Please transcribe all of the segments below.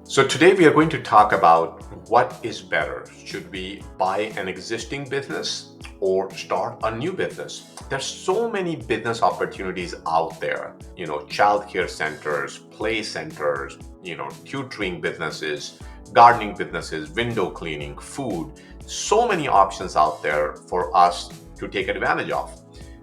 So today we are going to talk about what is better. Should we buy an existing business or start a new business? There's so many business opportunities out there. Childcare centers, play centers, tutoring businesses, gardening businesses, window cleaning, food. So many options out there for us to take advantage of.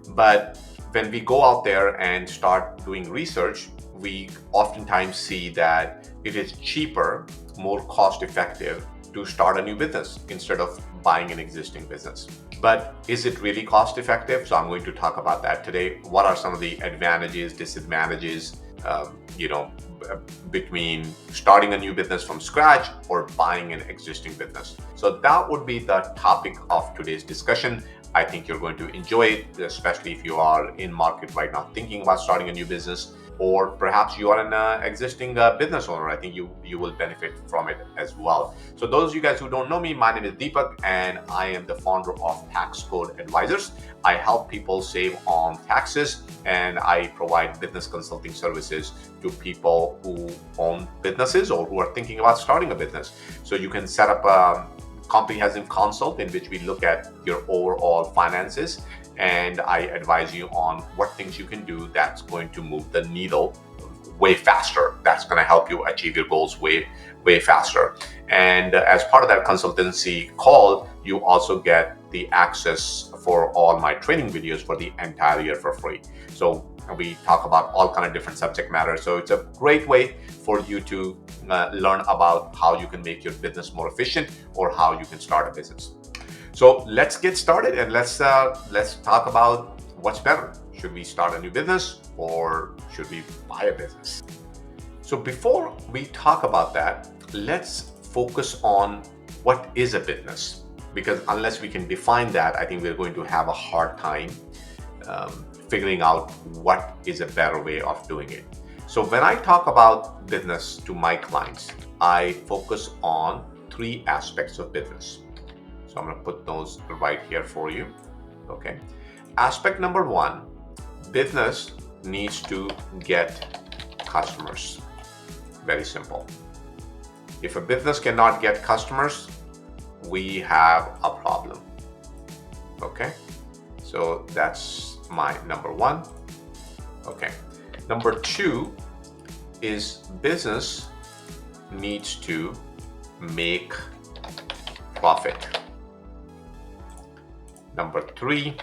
But when we go out there and start doing research, we oftentimes see that it is cheaper, more cost effective to start a new business instead of buying an existing business. But is it really cost effective? So I'm going to talk about that today. What are some of the advantages, disadvantages, um, you know, between starting a new business from scratch or buying an existing business? So that would be the topic of today's discussion. I think you're going to enjoy it, especially if you are in market right now thinking about starting a new business, or perhaps you are an existing business owner. I think you will benefit from it as well. So those of you guys who don't know me, my name is Deepak, and I am the founder of Tax Code Advisors. I help people save on taxes, and I provide business consulting services to people who own businesses or who are thinking about starting a business. So you can set up a comprehensive consult in which we look at your overall finances, and I advise you on what things you can do that's going to move the needle way faster. That's going to help you achieve your goals way faster. And as part of that consultancy call, you also get the access for all my training videos for the entire year for free. So we talk about all kind of different subject matter. So it's a great way for you to learn about how you can make your business more efficient or how you can start a business. So let's get started, and let's talk about what's better. Should we start a new business or should we buy a business? So before we talk about that, let's focus on what is a business, because unless we can define that, I think we're going to have a hard time figuring out what is a better way of doing it. So when I talk about business to my clients, I focus on three aspects of business. So I'm going to put those right here for you. Okay. Aspect number one, business needs to get customers. Very simple. If a business cannot get customers, we have a problem. Okay. So that's my number one. Okay. Number two is business needs to make profit. Number three,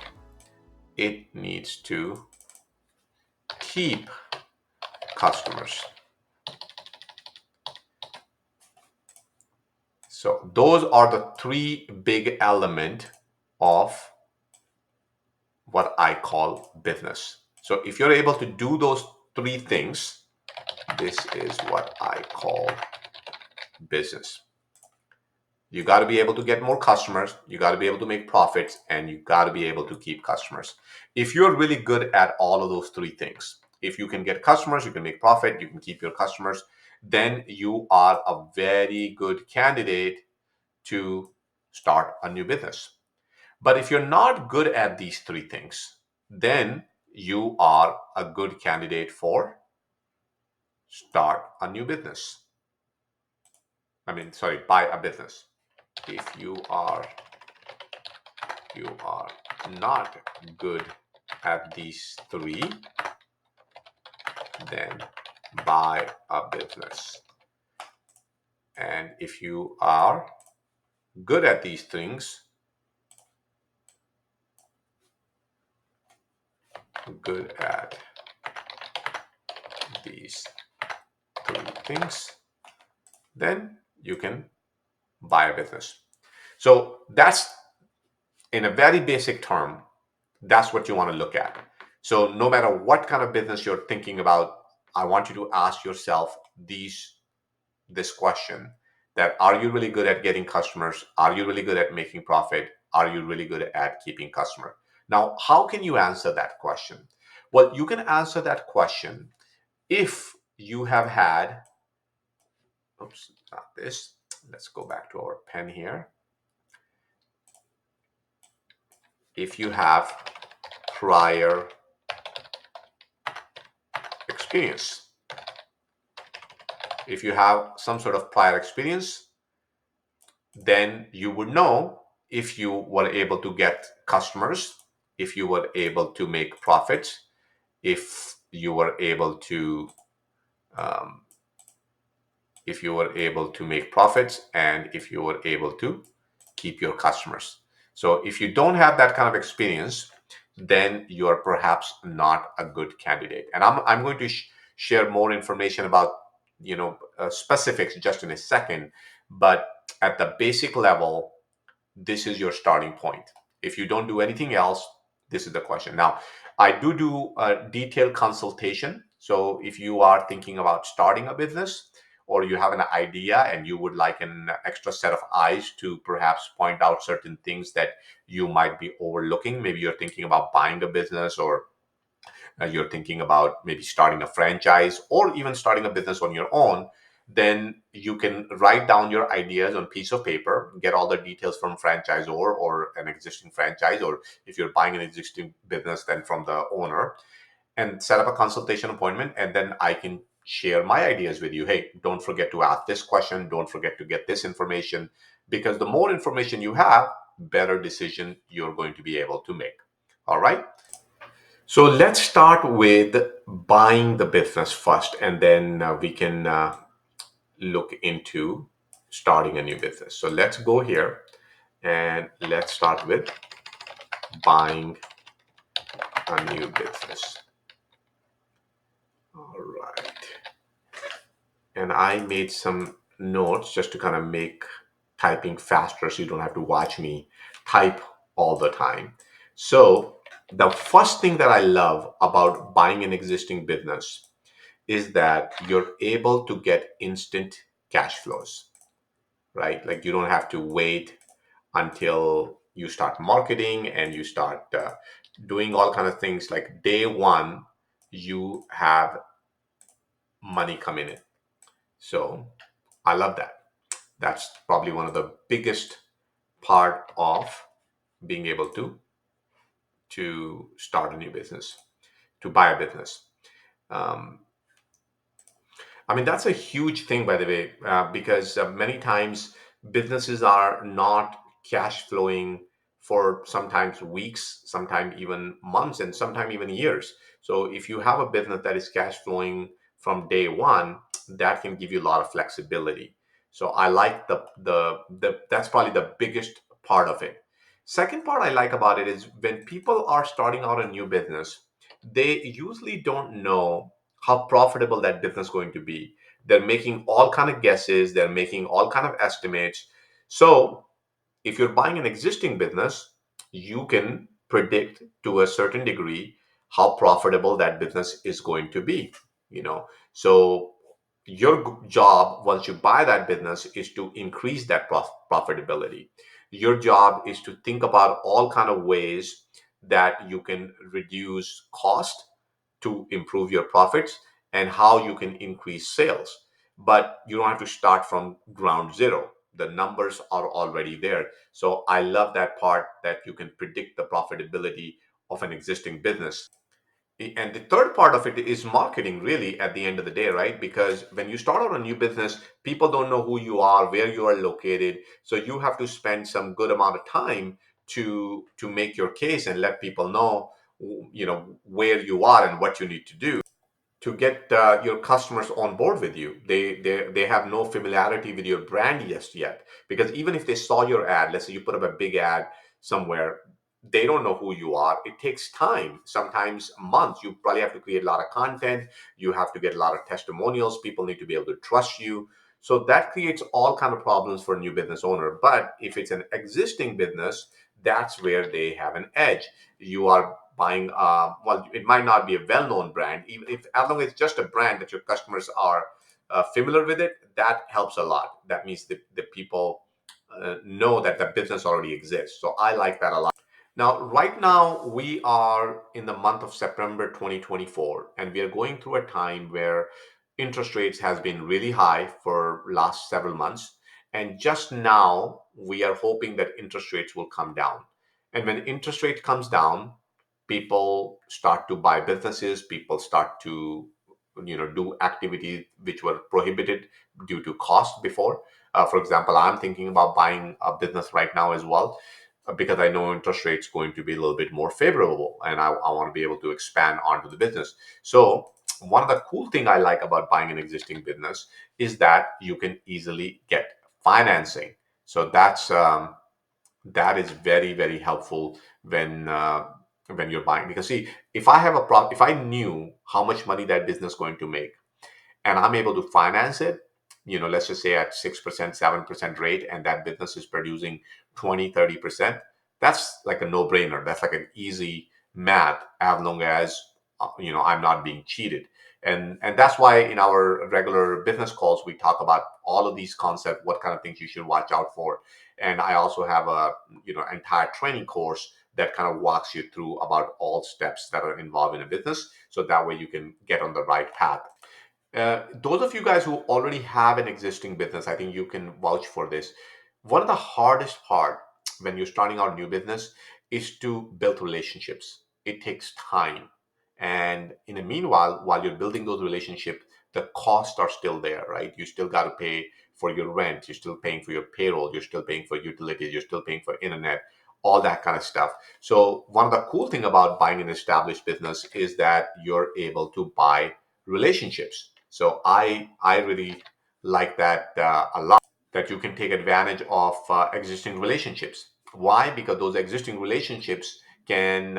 it needs to keep customers. So those are the three big elements of what I call business. So if you're able to do those three things, this is what I call business. You got to be able to get more customers, you got to be able to make profits, and you got to be able to keep customers. If you're really good at all of those three things, if you can get customers, you can make profit, you can keep your customers, then you are a very good candidate to start a new business. But if you're not good at these three things, then you are a good candidate for start a new business. Buy a business. If you are not good at these three, then buy a business. And if you are good at these things, then you can buy a business. So that's, in a very basic term, that's what you want to look at. So no matter what kind of business you're thinking about, I want you to ask yourself this question: that are you really good at getting customers? Are you really good at making profit? Are you really good at keeping customer? Now, how can you answer that question? Well, you can answer that question if you have had, oops, not this. Let's go back to our pen here. If you have prior experience. If you have some sort of prior experience, then you would know if you were able to get customers, if you were able to make profits, if you were able to um, if you were able to make profits, and if you were able to keep your customers. So if you don't have that kind of experience, then you are perhaps not a good candidate. And I'm going to share more information about specifics just in a second. But at the basic level, this is your starting point. If you don't do anything else, this is the question. Now, I do a detailed consultation. So if you are thinking about starting a business, or you have an idea and you would like an extra set of eyes to perhaps point out certain things that you might be overlooking, maybe you're thinking about buying a business, or you're thinking about maybe starting a franchise, or even starting a business on your own, then you can write down your ideas on piece of paper, get all the details from franchisor or an existing franchise, or if you're buying an existing business, then from the owner, and set up a consultation appointment. And then I can share my ideas with you. Hey, don't forget to ask this question, don't forget to get this information, because the more information you have, better decision you're going to be able to make. All right. So let's start with buying the business first, and then we can look into starting a new business. So let's go here and let's start with buying a new business. All right. And I made some notes just to kind of make typing faster so you don't have to watch me type all the time. So the first thing that I love about buying an existing business is that you're able to get instant cash flows, right? Like you don't have to wait until you start marketing and you start doing all kind of things. Like day one, you have money coming in. So I love that. That's probably one of the biggest part of being able to start a new business, to buy a business. Um, I mean, that's a huge thing, by the way, because many times businesses are not cash flowing for sometimes weeks, sometimes even months, and sometimes even years. So if you have a business that is cash flowing from day one, that can give you a lot of flexibility. So I like the that's probably the biggest part of it. Second part I like about it is when people are starting out a new business, they usually don't know how profitable that business is going to be. They're making all kind of guesses, they're making all kind of estimates. So if you're buying an existing business, you can predict to a certain degree how profitable that business is going to be. So your job once you buy that business is to increase that profitability. Your job is to think about all kind of ways that you can reduce cost to improve your profits, and how you can increase sales. But you don't have to start from ground zero. The numbers are already there. So I love that part, that you can predict the profitability of an existing business. And the third part of it is marketing, really, at the end of the day, right? Because when you start out a new business, people don't know who you are, where you are located. So you have to spend some good amount of time to make your case and let people know, where you are and what you need to do to get your customers on board with you. They have no familiarity with your brand just yet, because even if they saw your ad, let's say you put up a big ad somewhere, they don't know who you are. It takes time, sometimes months. You probably have to create a lot of content. You have to get a lot of testimonials. People need to be able to trust you. So that creates all kind of problems for a new business owner. But if it's an existing business, that's where they have an edge. You are buying, well, it might not be a well-known brand, even if, as long as it's just a brand that your customers are familiar with it, that helps a lot. That means the people know that the business already exists. So I like that a lot. Now, right now, we are in the month of September 2024, and we are going through a time where interest rates has been really high for last several months. And just now, we are hoping that interest rates will come down. And when interest rate comes down, people start to buy businesses, people start to do activities which were prohibited due to cost before. For example, I'm thinking about buying a business right now as well, because I know interest rates going to be a little bit more favorable, and I want to be able to expand onto the business. So one of the cool thing I like about buying an existing business is that you can easily get financing. So that is very, very helpful when you're buying, because see, if I knew how much money that business is going to make, and I'm able to finance it, let's just say at 6%, 7% rate, and that business is producing 20, 30%, that's like a no-brainer. That's like an easy math, as long as I'm not being cheated. And that's why in our regular business calls we talk about all of these concepts, what kind of things you should watch out for. And I also have a entire training course that kind of walks you through about all steps that are involved in a business, so that way you can get on the right path. Those of you guys who already have an existing business, I think you can vouch for this. One of the hardest part when you're starting out a new business is to build relationships. It takes time. And in the meanwhile, while you're building those relationships, the costs are still there, right? You still got to pay for your rent. You're still paying for your payroll. You're still paying for utilities. You're still paying for internet, all that kind of stuff. So one of the cool thing about buying an established business is that you're able to buy relationships. So I really like that a lot. That you can take advantage of existing relationships. Why? Because those existing relationships can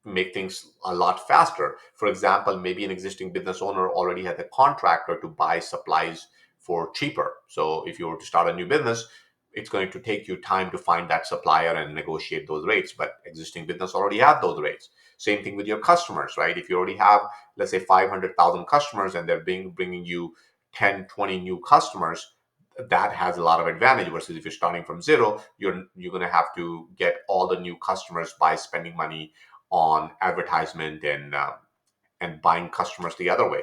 make things a lot faster. For example, maybe an existing business owner already has a contractor to buy supplies for cheaper. So if you were to start a new business, it's going to take you time to find that supplier and negotiate those rates. But existing business already have those rates. Same thing with your customers, right? If you already have, let's say, 500,000 customers, and they're bringing you 10, 20 new customers, that has a lot of advantage. Versus if you're starting from zero, you're going to have to get all the new customers by spending money on advertisement and buying customers the other way.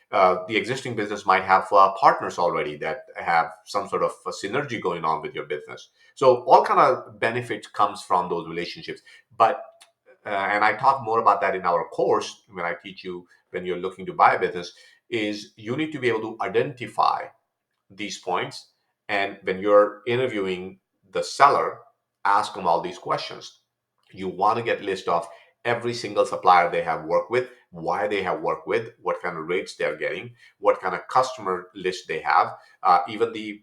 The existing business might have partners already that have some sort of synergy going on with your business. So all kind of benefits comes from those relationships. But and I talk more about that in our course when I teach you, when you're looking to buy a business, is you need to be able to identify these points. And when you're interviewing the seller, ask them all these questions. You want to get list of every single supplier they have worked with, why they have worked with, what kind of rates they're getting, what kind of customer list they have, even the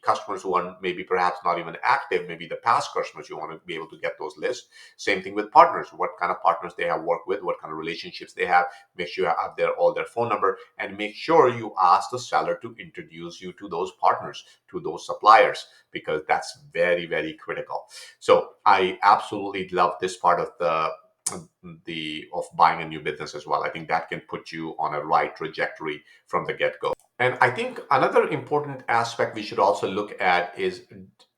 customers who are maybe perhaps not even active, maybe the past customers, you want to be able to get those lists. Same thing with partners, what kind of partners they have worked with, what kind of relationships they have. Make sure you have all their phone number, and make sure you ask the seller to introduce you to those partners, to those suppliers, because that's very, very critical. So I absolutely love this part of the of buying a new business as well. I think that can put you on a right trajectory from the get-go. And I think another important aspect we should also look at is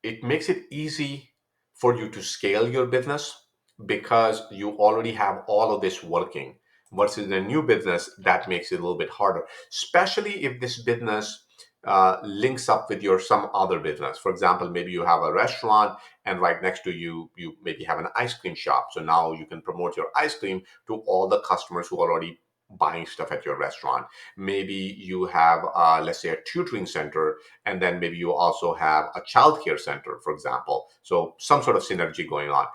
it makes it easy for you to scale your business, because you already have all of this working. Versus a new business, that makes it a little bit harder, especially if this business links up with your some other business. For example, maybe you have a restaurant, and right next to you, you maybe have an ice cream shop. So now you can promote your ice cream to all the customers who are already buying stuff at your restaurant. Maybe you have, let's say, a tutoring center, and then maybe you also have a childcare center, for example. So some sort of synergy going on.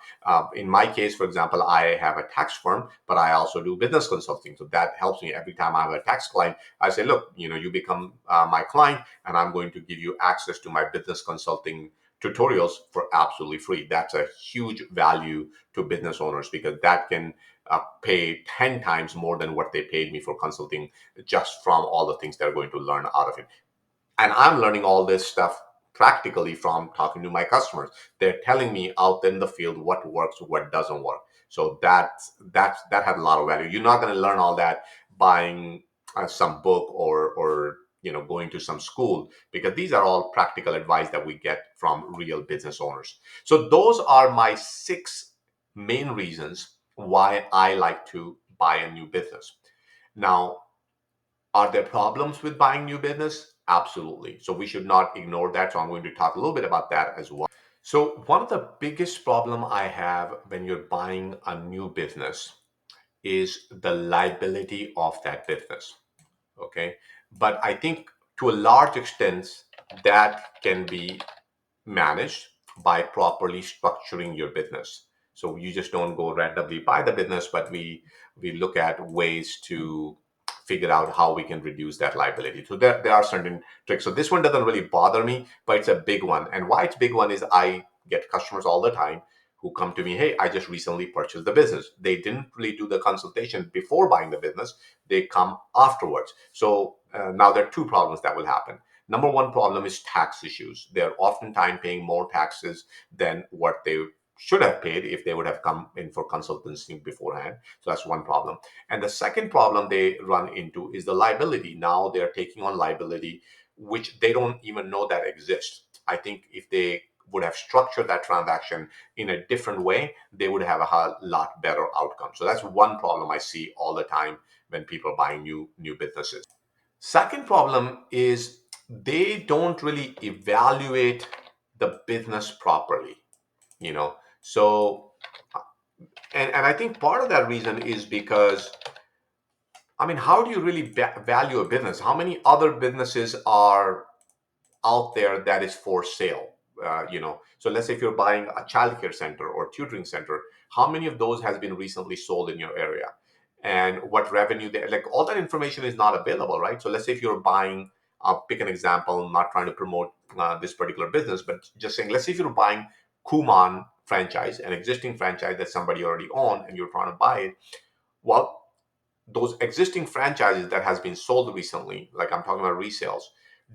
In my case, for example, I have a tax firm, but I also do business consulting. So that helps me every time I have a tax client. I say, look, you become my client, and I'm going to give you access to my business consulting tutorials for absolutely free. That's a huge value to business owners, because that can pay 10 times more than what they paid me for consulting, just from all the things they're going to learn out of it. And I'm learning all this stuff practically from talking to my customers. They're telling me out in the field what works, what doesn't work. So that has a lot of value. You're not going to learn all that buying some book, or going to some school, because these are all practical advice that we get from real business owners. So those are my 6 main reasons why I like to buy a new business. Now, are there problems with buying new business? Absolutely. So we should not ignore that. So I'm going to talk a little bit about that as well. So one of the biggest problem I have when you're buying a new business is the liability of that business. Okay. But I think to a large extent, that can be managed by properly structuring your business. So you just don't go randomly buy the business, but we look at ways to figure out how we can reduce that liability. So there are certain tricks. So this one doesn't really bother me, but it's a big one. And why it's big one is I get customers all the time who come to me, hey, I just recently purchased the business. They didn't really do the consultation before buying the business. They come afterwards. So now there are two problems that will happen. Number one problem is tax issues. They're oftentimes paying more taxes than what they should have paid if they would have come in for consultancy beforehand. So that's one problem. And the second problem they run into is the liability. Now they're taking on liability, which they don't even know that exists. I think if they would have structured that transaction in a different way, they would have a lot better outcome. So that's one problem I see all the time when people are buying new businesses. Second problem is they don't really evaluate the business properly, you know. So, and I think part of that reason is because, I mean, how do you really value a business? How many other businesses are out there that is for sale? So let's say if you're buying a childcare center or tutoring center, how many of those has been recently sold in your area, and what revenue they like? All that information is not available, right? So let's say if you're buying, I'll pick an example. I'm not trying to promote this particular business, but just saying, let's say if you're buying Kuman franchise, an existing franchise that somebody already owned, and you're trying to buy it. Well, those existing franchises that has been sold recently, like I'm talking about resales,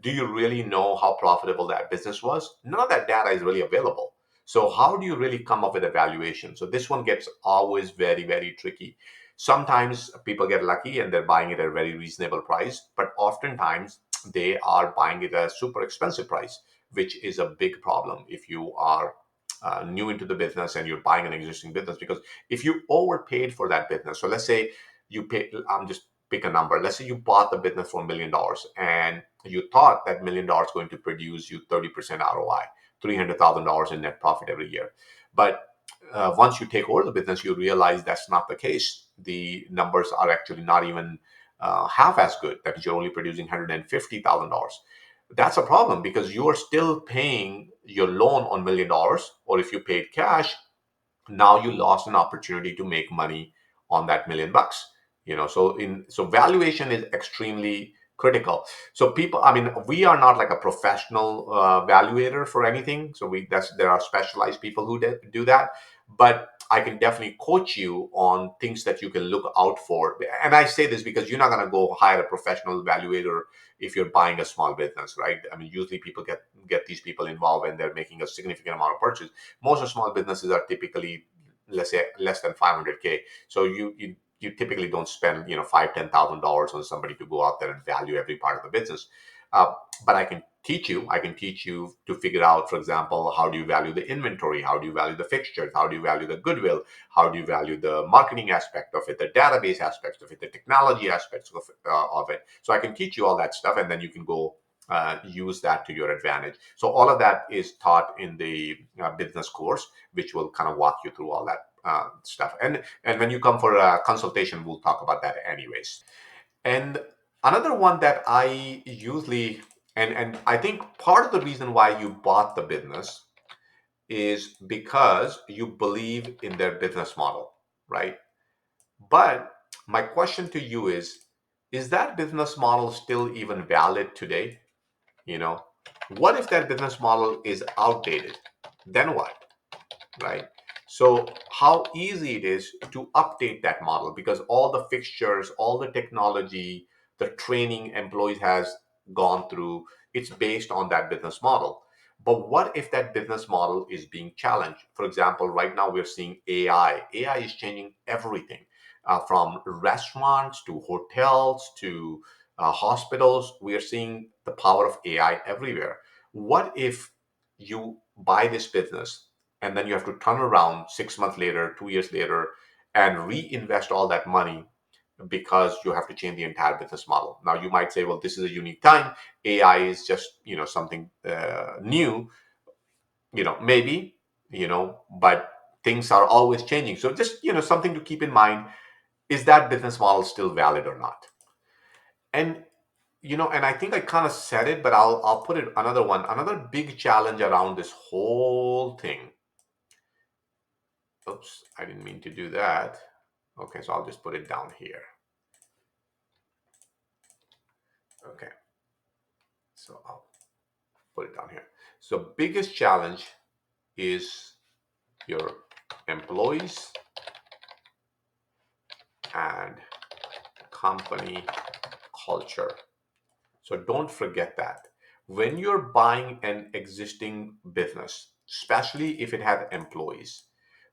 do you really know how profitable that business was? None of that data is really available. So how do you really come up with a valuation? So this one gets always very, very tricky. Sometimes people get lucky and they're buying it at a very reasonable price, but oftentimes they are buying it at a super expensive price, which is a big problem if you are new into the business and you're buying an existing business. Because if you overpaid for that business, so let's say you pay, I'm just pick a number. Let's say you bought the business for $1 million and you thought that $1 million going to produce you 30% ROI, $300,000 in net profit every year. But once you take over the business, you realize that's not the case. The numbers are actually not even half as good. That means you're only producing $150,000. That's a problem because you are still paying your loan on $1 million, or if you paid cash, now you lost an opportunity to make money on that $1 million. So valuation is extremely critical. So people, I mean, we are not like a professional valuator for anything. So there are specialized people who do that, but I can definitely coach you on things that you can look out for. And I say this because you're not going to go hire a professional valuator if you're buying a small business, right? I mean, usually people get these people involved when they're making a significant amount of purchase. Most of small businesses are typically, let's say, less than 500K. So you typically don't spend, $5,000-$10,000 on somebody to go out there and value every part of the business. uh, but I can teach you to figure out, for example, how do you value the inventory, how do you value the fixtures, how do you value the goodwill, how do you value the marketing aspect of it, the database aspects of it, the technology aspects of it. So I can teach you all that stuff, and then you can go use that to your advantage. So all of that is taught in the business course, which will kind of walk you through all that stuff. And when you come for a consultation, we'll talk about that anyways. And another one that I usually, and I think part of the reason why you bought the business is because you believe in their business model, right? But my question to you is that business model still even valid today? You know, what if that business model is outdated? Then what? Right? So how easy it is to update that model, because all the fixtures, all the technology, the training employees has gone through, it's based on that business model. But what if that business model is being challenged? For example, right now we're seeing AI. AI is changing everything, from restaurants to hotels to hospitals. We are seeing the power of AI everywhere. What if you buy this business and then you have to turn around 6 months later, 2 years later, and reinvest all that money because you have to change the entire business model? Now you might say, well, this is a unique time. AI is just something new. Maybe, but things are always changing. So just something to keep in mind: is that business model still valid or not? And And I think I kind of said it, but I'll put it another one. Another big challenge around this whole thing. Oops, I didn't mean to do that. Okay, so I'll just put it down here. Okay, so I'll put it down here. So biggest challenge is your employees and company culture. So don't forget that. When you're buying an existing business, especially if it has employees,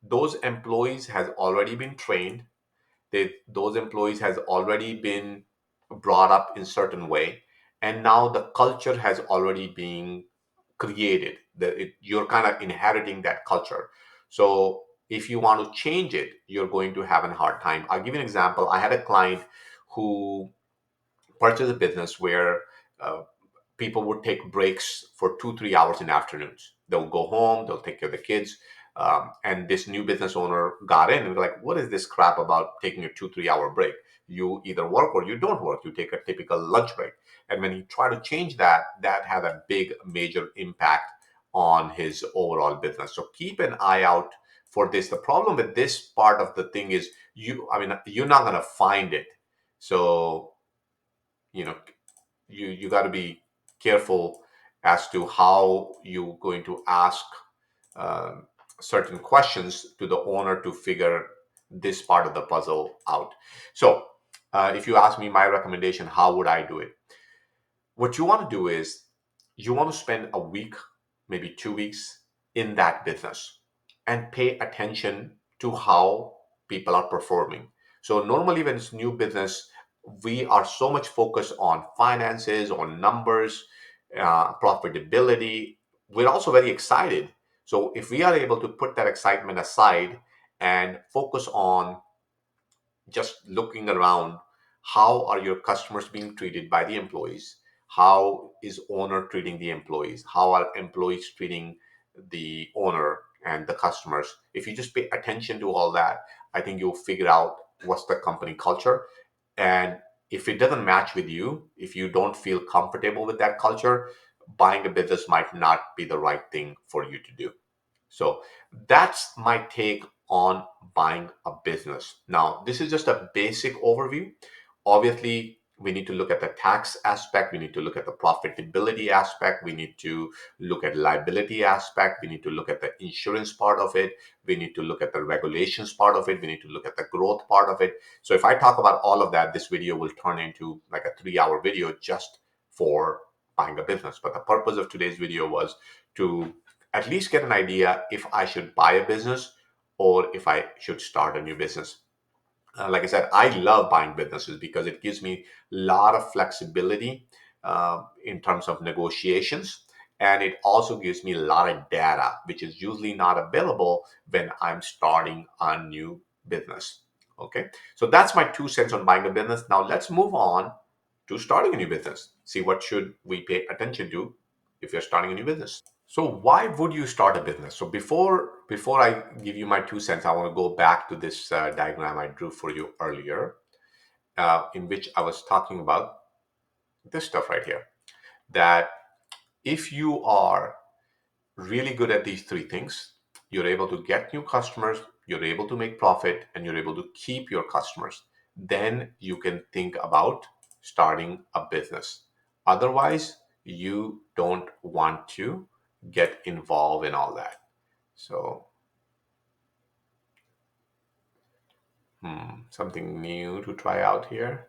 those employees has already been trained. Those employees has already been brought up in certain way, and now the culture has already been created. You're kind of inheriting that culture. So if you want to change it, you're going to have a hard time. I'll give you an example. I had a client who purchased a business where uh, people would take breaks for 2 3 hours in afternoons. They'll go home, they'll take care of the kids. And this new business owner got in and was like, what is this crap about taking a 2 3 hour break? You either work or you don't work. You take a typical lunch break. And when he tried to change that, that had a big major impact on his overall business. So keep an eye out for this. The problem with this part of the thing is you're not going to find it. So you know you got to be careful as to how you're going to ask um, certain questions to the owner to figure this part of the puzzle out. So if you ask me my recommendation, how would I do it? What you want to do is you want to spend a week, maybe 2 weeks in that business and pay attention to how people are performing. So normally when it's new business, we are so much focused on finances, on numbers, profitability. We're also very excited. So if we are able to put that excitement aside and focus on just looking around, how are your customers being treated by the employees? How is owner treating the employees? How are employees treating the owner and the customers? If you just pay attention to all that, I think you'll figure out what's the company culture. And if it doesn't match with you, if you don't feel comfortable with that culture, buying a business might not be the right thing for you to do. So that's my take on buying a business. Now, this is just a basic overview. Obviously, we need to look at the tax aspect, we need to look at the profitability aspect, we need to look at liability aspect, we need to look at the insurance part of it, we need to look at the regulations part of it, we need to look at the growth part of it. So if I talk about all of that, this video will turn into like a 3 hour video just for buying a business. But the purpose of today's video was to at least get an idea if I should buy a business or if I should start a new business. Like I said, I love buying businesses because it gives me a lot of flexibility in terms of negotiations. And it also gives me a lot of data, which is usually not available when I'm starting a new business. Okay, so that's my 2 cents on buying a business. Now let's move on to starting a new business. See, what should we pay attention to if you're starting a new business? So why would you start a business? So before I give you my 2 cents, I want to go back to this diagram I drew for you earlier, in which I was talking about this stuff right here. That if you are really good at these three things, you're able to get new customers, you're able to make profit, and you're able to keep your customers. Then you can think about starting a business. Otherwise, you don't want to get involved in all that. So, something new to try out here.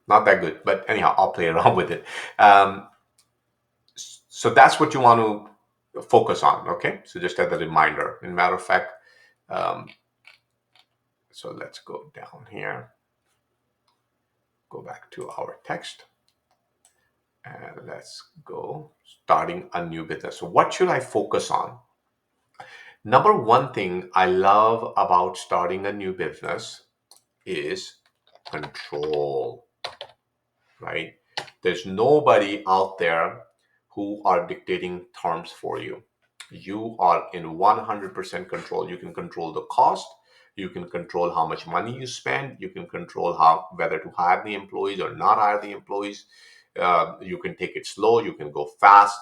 Not that good, but anyhow, I'll play around with it. Um, so that's what you want to focus on. Okay, so just as a reminder. In matter of fact, um, so let's go down here, go back to our text, and let's go starting a new business. So what should I focus on? Number one thing I love about starting a new business is control, right? There's nobody out there who are dictating terms for you. You are in 100% control. You can control the cost, You can control how much money you spend. You can control how whether to hire the employees or not hire the employees. You can take it slow. You can go fast.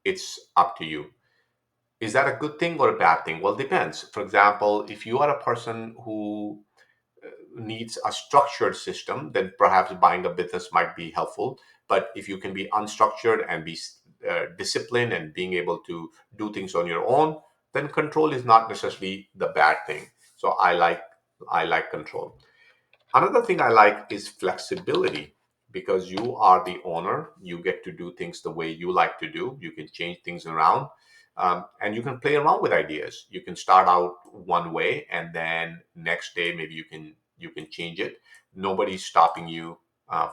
It's up to you. Is that a good thing or a bad thing? Well, depends. For example, if you are a person who needs a structured system, then perhaps buying a business might be helpful. But if you can be unstructured and be disciplined and being able to do things on your own, then control is not necessarily the bad thing. So I like control. Another thing I like is flexibility, because you are the owner. You get to do things the way you like to do. You can change things around, and you can play around with ideas. You can start out one way, and then next day maybe you can change it. Nobody's stopping you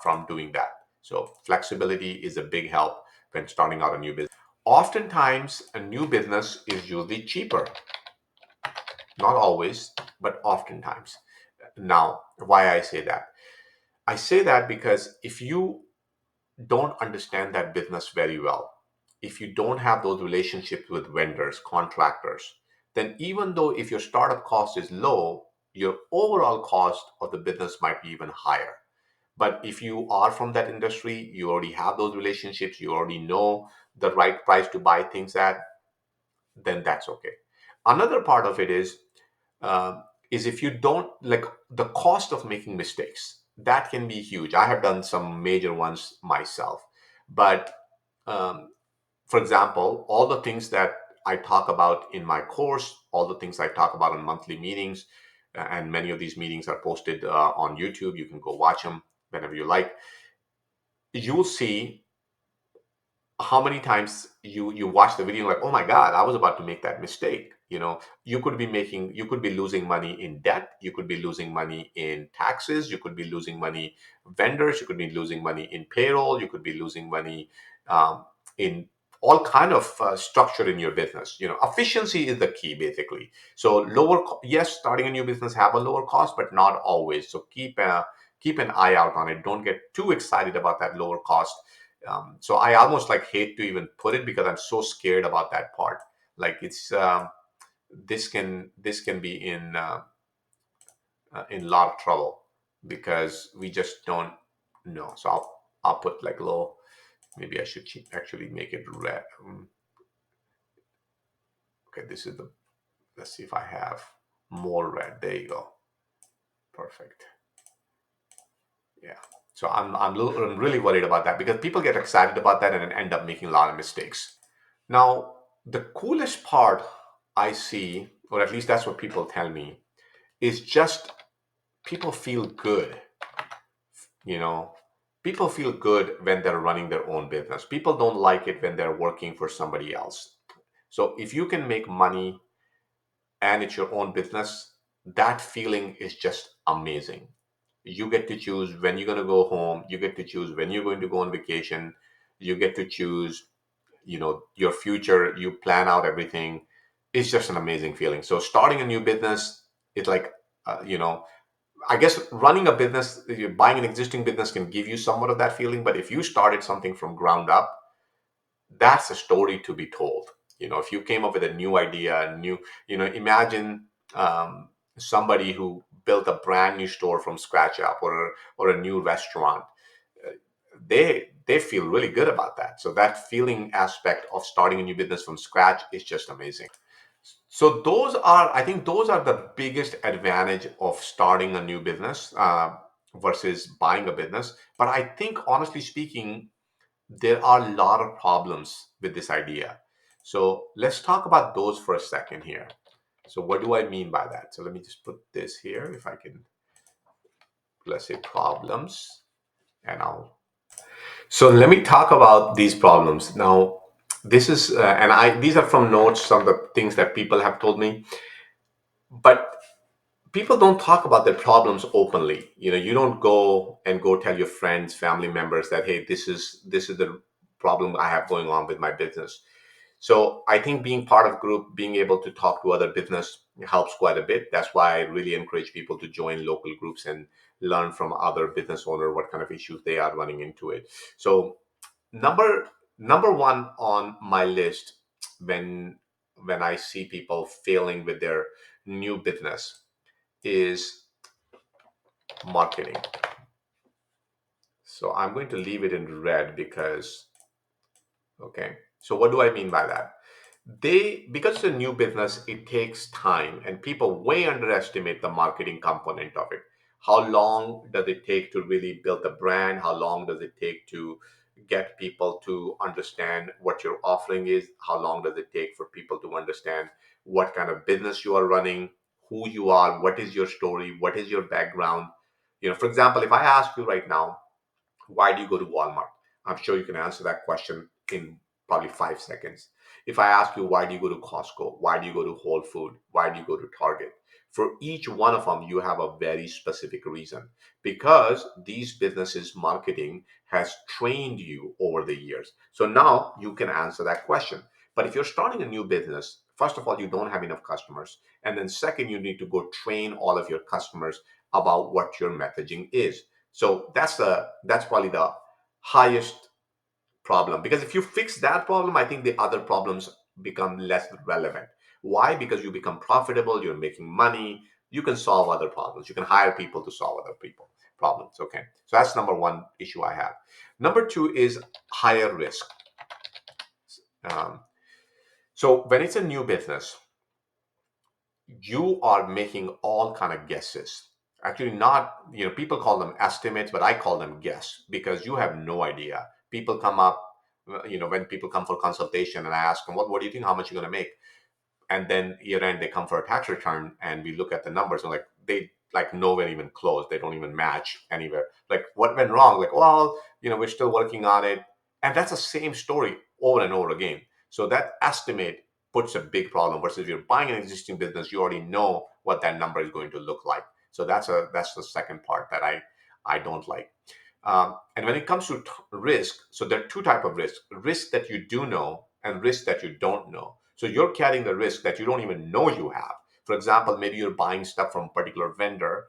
from doing that. So flexibility is a big help when starting out a new business. Oftentimes, a new business is usually cheaper. Not always, but oftentimes. Now, why I say that? I say that because if you don't understand that business very well, if you don't have those relationships with vendors, contractors, then even though if your startup cost is low, your overall cost of the business might be even higher. But if you are from that industry, you already have those relationships, you already know the right price to buy things at, then that's okay. Another part of it is if you don't like the cost of making mistakes, that can be huge. I have done some major ones myself, but um, for example, all the things that I talk about in my course, all the things I talk about in monthly meetings, and many of these meetings are posted on YouTube. You can go watch them whenever you like. You'll see how many times you watch the video like, oh my god, I was about to make that mistake. You could be losing money in debt, you could be losing money in taxes, you could be losing money vendors, you could be losing money in payroll, you could be losing money in all kind of structure in your business. Efficiency is the key basically. So yes, starting a new business have a lower cost, but not always. So keep an eye out on it. Don't get too excited about that lower cost. So I almost like hate to even put it because I'm so scared about that part. Like it's this can be in a lot of trouble because we just don't know. So I'll put like low. Maybe I should actually make it red. Okay, this is the. Let's see if I have more red. There you go. Perfect. Yeah. So I'm really worried about that because people get excited about that and then end up making a lot of mistakes. Now, the coolest part I see, or at least that's what people tell me, is just people feel good. You know, people feel good when they're running their own business. People don't like it when they're working for somebody else. So if you can make money and it's your own business, that feeling is just amazing. You get to choose when you're going to go home, you get to choose when you're going to go on vacation, you get to choose your future, you plan out everything. It's just an amazing feeling. So starting a new business is like I guess running a business, buying an existing business can give you somewhat of that feeling, but if you started something from ground up, that's a story to be told. If you came up with a new idea, imagine somebody who built a brand new store from scratch up, or a new restaurant. They feel really good about that. So that feeling aspect of starting a new business from scratch is just amazing. So I think those are the biggest advantage of starting a new business versus buying a business. But I think honestly speaking, there are a lot of problems with this idea. So let's talk about those for a second here. So what do I mean by that? So let me just put this here. If I can, let's say problems, and I'll So let me talk about these problems. Now, this is, and these are from notes, some of the things that people have told me, but people don't talk about their problems openly. You don't go tell your friends, family members that, hey, this is the problem I have going on with my business. So I think being part of group, being able to talk to other business helps quite a bit. That's why I really encourage people to join local groups and learn from other business owner what kind of issues they are running into it. So number one on my list when I see people failing with their new business is marketing. So I'm going to leave it in red because, okay. So what do I mean by that? Because it's a new business, it takes time, and people way underestimate the marketing component of it. How long does it take to really build a brand? How long does it take to get people to understand what your offering is? How long does it take for people to understand what kind of business you are running, who you are, what is your story, what is your background? For example, if I ask you right now, why do you go to Walmart? I'm sure you can answer that question in probably 5 seconds. If I ask you, why do you go to Costco? Why do you go to Whole Food? Why do you go to Target? For each one of them, you have a very specific reason, because these businesses' marketing has trained you over the years. So now you can answer that question. But if you're starting a new business, first of all, you don't have enough customers. And then second, you need to go train all of your customers about what your messaging is. So that's probably the highest problem, because if you fix that problem, I think the other problems become less relevant. Why? Because you become profitable, you're making money, you can solve other problems, you can hire people to solve other people problems. Okay, so that's number one issue I have. Number two is higher risk. Um, so when it's a new business, you are making all kind of guesses. Actually, not, people call them estimates, but I call them guess, because you have no idea. People come up, when people come for consultation and I ask them, what do you think, how much you're going to make? And then year end they come for a tax return and we look at the numbers and like they like nowhere even close, they don't even match anywhere. Like, what went wrong? Like, well, we're still working on it. And that's the same story over and over again. So that estimate puts a big problem, versus if you're buying an existing business, you already know what that number is going to look like. So that's the second part that I don't like. And when it comes to risk, so there are two type of risk that you do know and risk that you don't know. So you're carrying the risk that you don't even know you have. For example, maybe you're buying stuff from a particular vendor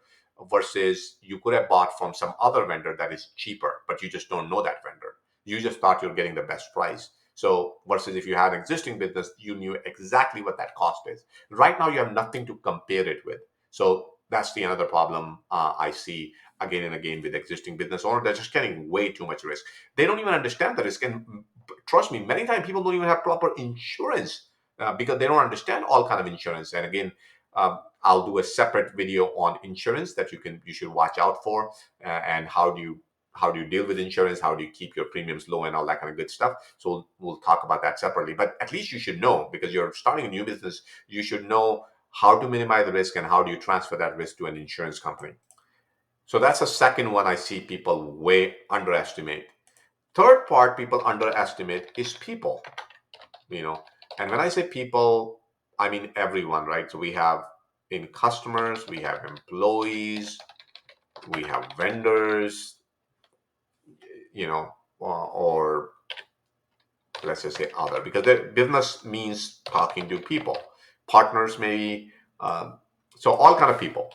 versus you could have bought from some other vendor that is cheaper, but you just don't know that vendor. You just thought you're getting the best price. So versus if you had an existing business, you knew exactly what that cost is. Right now, you have nothing to compare it with. So that's the another problem I see again and again with existing business owners. They're just getting way too much risk. They don't even understand the risk. And trust me, many times people don't even have proper insurance because they don't understand all kind of insurance. And again, I'll do a separate video on insurance that you should watch out for, and how do you deal with insurance, how do you keep your premiums low, and all that kind of good stuff. So we'll talk about that separately. But at least you should know, because you're starting a new business, you should know how to minimize the risk and how do you transfer that risk to an insurance company. So that's the second one I see people way underestimate. Third part people underestimate is people, you know. And when I say people, I mean everyone, right? So we have in customers, we have employees, we have vendors, or let's just say other, because the business means talking to people, partners maybe, um, so all kind of people.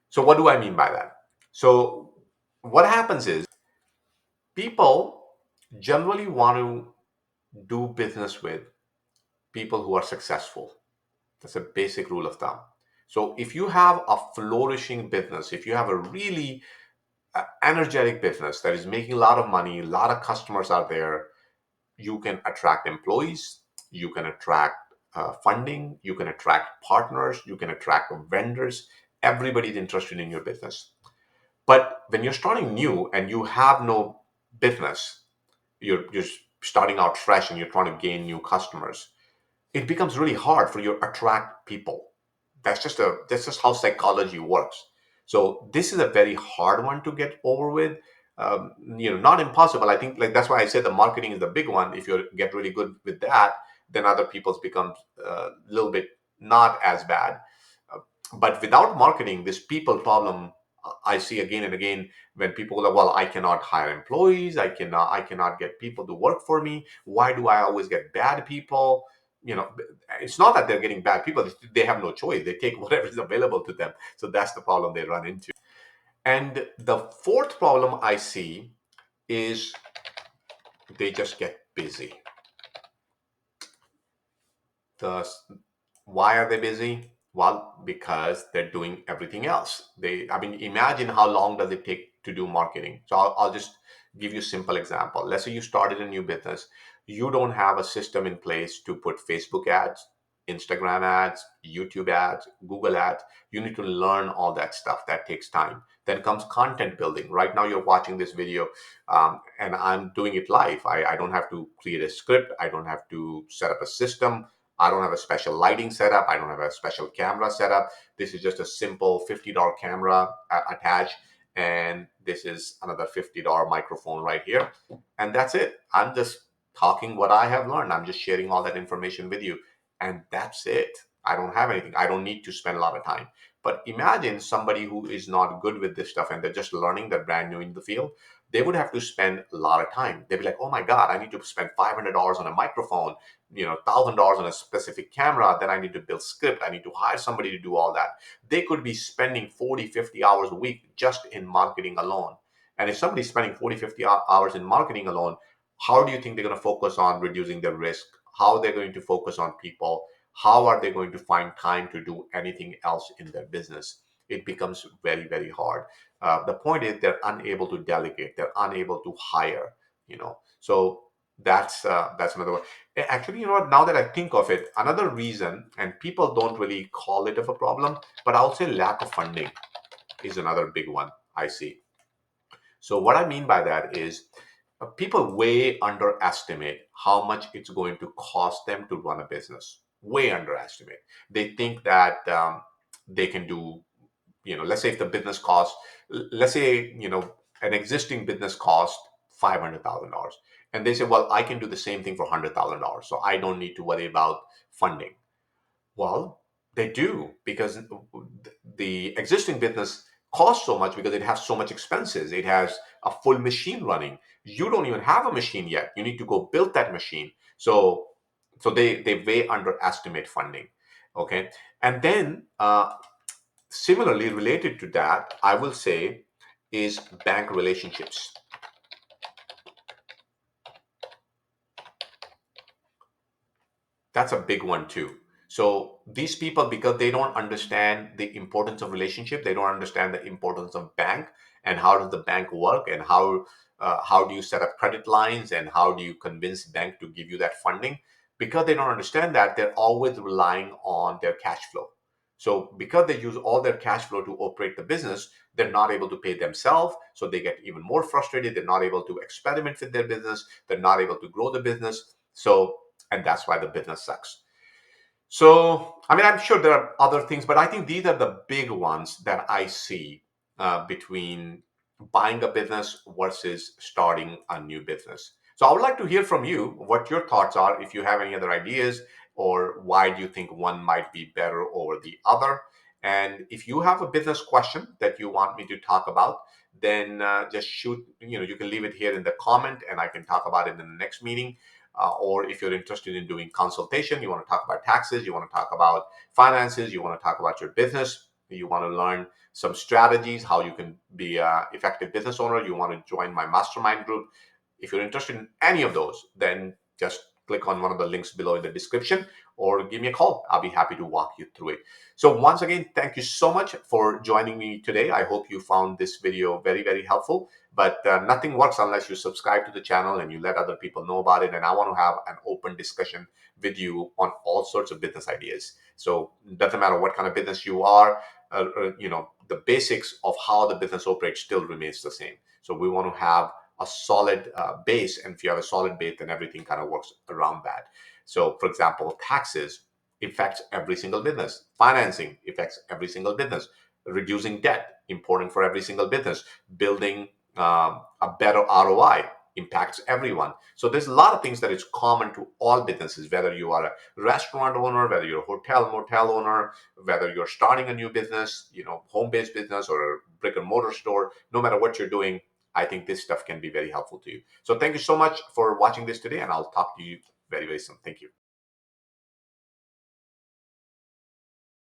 So what do I mean by that? So what happens is people generally want to do business with people who are successful. That's a basic rule of thumb. So if you have a flourishing business, if you have a really energetic business that is making a lot of money, a lot of customers are there, you can attract employees, you can attract funding, you can attract partners, you can attract vendors. Everybody's interested in your business. But when you're starting new and you have no business, you're just starting out fresh and you're trying to gain new customers, it becomes really hard for you to attract people. That's just how psychology works. So this is a very hard one to get over with. Not impossible. I think, like, that's why I said the marketing is the big one. If you get really good with that, then other people's becomes a little bit not as bad. Uh, but without marketing, this people problem I see again and again, when people go, well, I cannot hire employees, I cannot get people to work for me. Why do I always get bad people? you know it's not that they're getting bad people, they have no choice, they take whatever is available to them. So that's the problem they run into. And the fourth problem I see is they just get busy. the Why are they busy? Well, because they're doing everything else. I mean, imagine how long does it take to do marketing. So I'll just give you a simple example. Let's say you started a new business. You don't have a system in place to put Facebook ads, Instagram ads, YouTube ads, Google ads. You need to learn all that stuff. That takes time. Then comes content building. Right now, you're watching this video, and I'm doing it live. I don't have to create a script. I don't have to set up a system. I don't have a special lighting setup. I don't have a special camera setup. This is just a simple $50 camera attached. And this is another $50 microphone right here. And that's it. I'm just talking what I have learned. I'm just sharing all that information with you. And that's it. I don't have anything. I don't need to spend a lot of time. But imagine somebody who is not good with this stuff and they're just learning, they're brand new in the field. They would have to spend a lot of time. They'd be like, oh my God, I need to spend $500 on a microphone, $1,000 on a specific camera. Then I need to build script. I need to hire somebody to do all that. They could be spending 40, 50 hours a week just in marketing alone. And if somebody's spending 40, 50 hours in marketing alone, how do you think they're going to focus on reducing their risk? How they're going to focus on people? How are they going to find time to do anything else in their business? It becomes very, very hard. The point is they're unable to delegate. They're unable to hire. So that's another one. Actually, you know what? Now that I think of it, another reason, and people don't really call it of a problem, but I'll say lack of funding is another big one I see. So what I mean by that is people way underestimate how much it's going to cost them to run a business. Way underestimate. They think that they can do, let's say if the business costs, let's say, an existing business cost $500,000. And they say, well, I can do the same thing for $100,000. So I don't need to worry about funding. Well, they do, because the existing business costs so much because it has so much expenses. It has a full machine running. You don't even have a machine yet. You need to go build that machine. So they way underestimate funding. Okay. And then similarly related to that, I will say, is bank relationships. That's a big one too. So these people, because they don't understand the importance of relationship, they don't understand the importance of bank and how does the bank work, and how do you set up credit lines, and how do you convince bank to give you that funding. Because they don't understand that, they're always relying on their cash flow. So because they use all their cash flow to operate the business, they're not able to pay themselves. So they get even more frustrated. They're not able to experiment with their business. They're not able to grow the business. And that's why the business sucks. So, I mean, I'm sure there are other things, but I think these are the big ones that I see between buying a business versus starting a new business. So, I would like to hear from you what your thoughts are, if you have any other ideas, or why do you think one might be better over the other. And if you have a business question that you want me to talk about, then just shoot, you can leave it here in the comment and I can talk about it in the next meeting. Or if you're interested in doing consultation, you want to talk about taxes, you want to talk about finances, you want to talk about your business, you want to learn some strategies, how you can be an effective business owner, you want to join my mastermind group. If you're interested in any of those, then just click on one of the links below in the description or give me a call. I'll be happy to walk you through it. So once again, thank you so much for joining me today. I hope you found this video very, very helpful. But nothing works unless you subscribe to the channel and you let other people know about it. And I want to have an open discussion with you on all sorts of business ideas. So it doesn't matter what kind of business you are, the basics of how the business operates still remains the same. So we want to have a solid base. And if you have a solid base, then everything kind of works around that. So for example, taxes affects every single business. Financing affects every single business. Reducing debt, important for every single business. Building a better ROI impacts everyone. So there's a lot of things that is common to all businesses, whether you are a restaurant owner, whether you're a hotel, motel owner, whether you're starting a new business, home-based business or a brick and mortar store, no matter what you're doing, I think this stuff can be very helpful to you. So thank you so much for watching this today, and I'll talk to you very, very soon. Thank you.